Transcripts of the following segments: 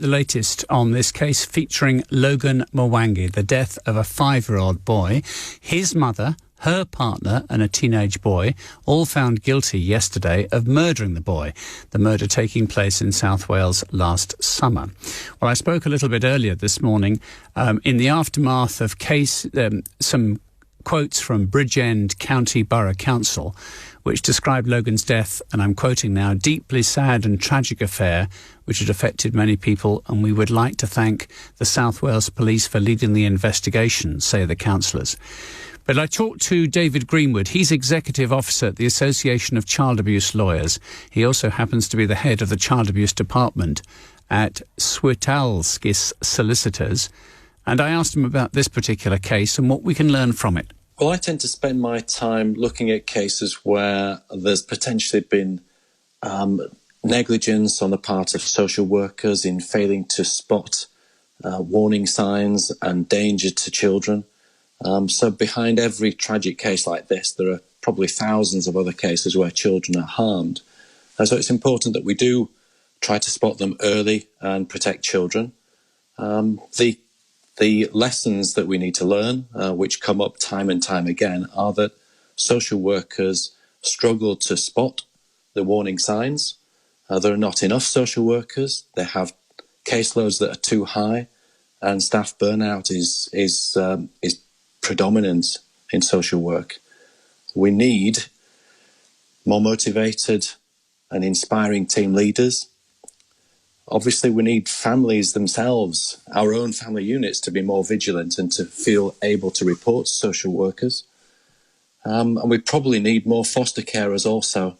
the latest on this case featuring Logan Mwangi, the death of a 5-year-old boy. His mother, her partner and a teenage boy all found guilty yesterday of murdering the boy, the murder taking place in South Wales last summer. Well, I spoke a little bit earlier this morning in the aftermath of some quotes from Bridgend County Borough Council, which described Logan's death, and I'm quoting now, deeply sad and tragic affair which had affected many people, and we would like to thank the South Wales Police for leading the investigation, say the councillors. But I talked to David Greenwood. He's Executive Officer at the Association of Child Abuse Lawyers. He also happens to be the head of the Child Abuse Department at Switalskis Solicitors. And I asked him about this particular case and what we can learn from it. Well, I tend to spend my time looking at cases where there's potentially been negligence on the part of social workers in failing to spot warning signs and danger to children. So behind every tragic case like this, there are probably thousands of other cases where children are harmed. So it's important that we do try to spot them early and protect children. The lessons that we need to learn, which come up time and time again, are that social workers struggle to spot the warning signs. There are not enough social workers. They have caseloads that are too high, and staff burnout is predominant in social work. We need more motivated and inspiring team leaders. Obviously, we need families themselves, our own family units, to be more vigilant and to feel able to report to social workers. And we probably need more foster carers also.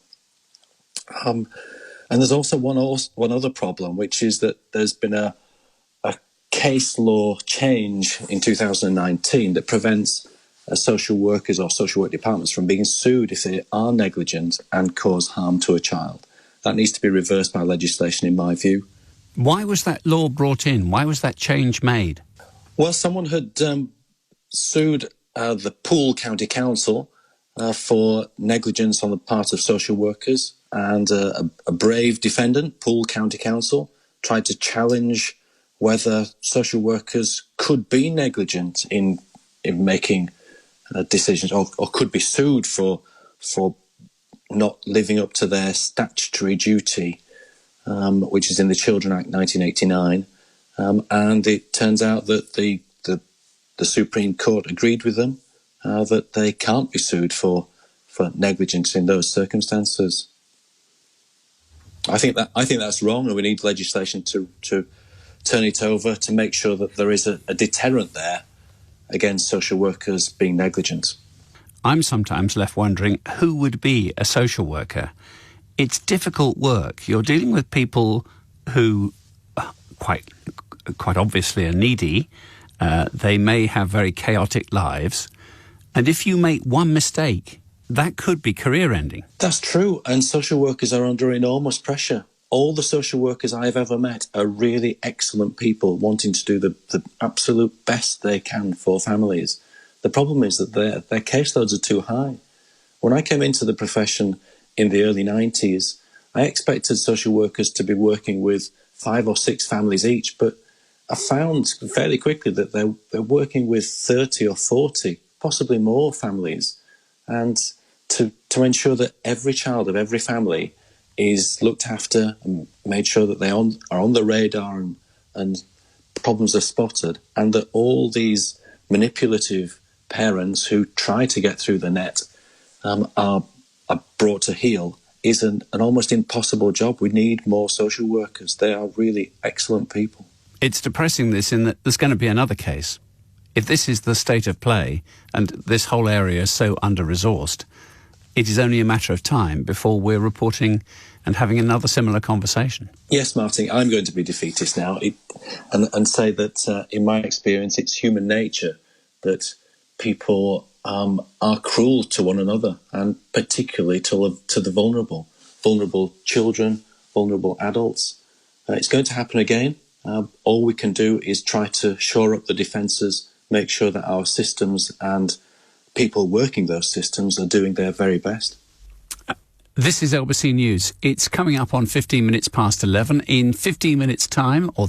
And there's also one other problem, which is that there's been a case law change in 2019 that prevents social workers or social work departments from being sued if they are negligent and cause harm to a child. That needs to be reversed by legislation, in my view. Why was that law brought in? Why was that change made? Well, someone had sued the Poole County Council for negligence on the part of social workers, and a brave defendant, Poole County Council, tried to challenge whether social workers could be negligent in making decisions or could be sued for not living up to their statutory duty, which is in the Children Act 1989. And it turns out that the Supreme Court agreed with them that they can't be sued for negligence in those circumstances. I think that's wrong, and we need legislation to turn it over to make sure that there is a deterrent there against social workers being negligent. I'm sometimes left wondering who would be a social worker. It's difficult work. You're dealing with people who quite obviously are needy. They may have very chaotic lives. And if you make one mistake, that could be career-ending. That's true. And social workers are under enormous pressure. All the social workers I've ever met are really excellent people wanting to do the absolute best they can for families. The problem is that their caseloads are too high. When I came into the profession in the early 90s, I expected social workers to be working with 5 or 6 families each, but I found fairly quickly that they're working with 30 or 40, possibly more families, and to ensure that every child of every family is looked after and made sure that they are on the radar and problems are spotted, and that all these manipulative parents who try to get through the net are brought to heel is an almost impossible job. We need more social workers. They are really excellent people. It's depressing this in that there's going to be another case. If this is the state of play and this whole area is so under-resourced, it is only a matter of time before we're reporting and having another similar conversation. Yes, Martin, I'm going to be defeatist now and say that in my experience it's human nature that people are cruel to one another, and particularly to the vulnerable children, vulnerable adults. It's going to happen again. All we can do is try to shore up the defences, make sure that our systems and people working those systems are doing their very best. This is LBC News. It's coming up on 15 minutes past 11. In 15 minutes' time, or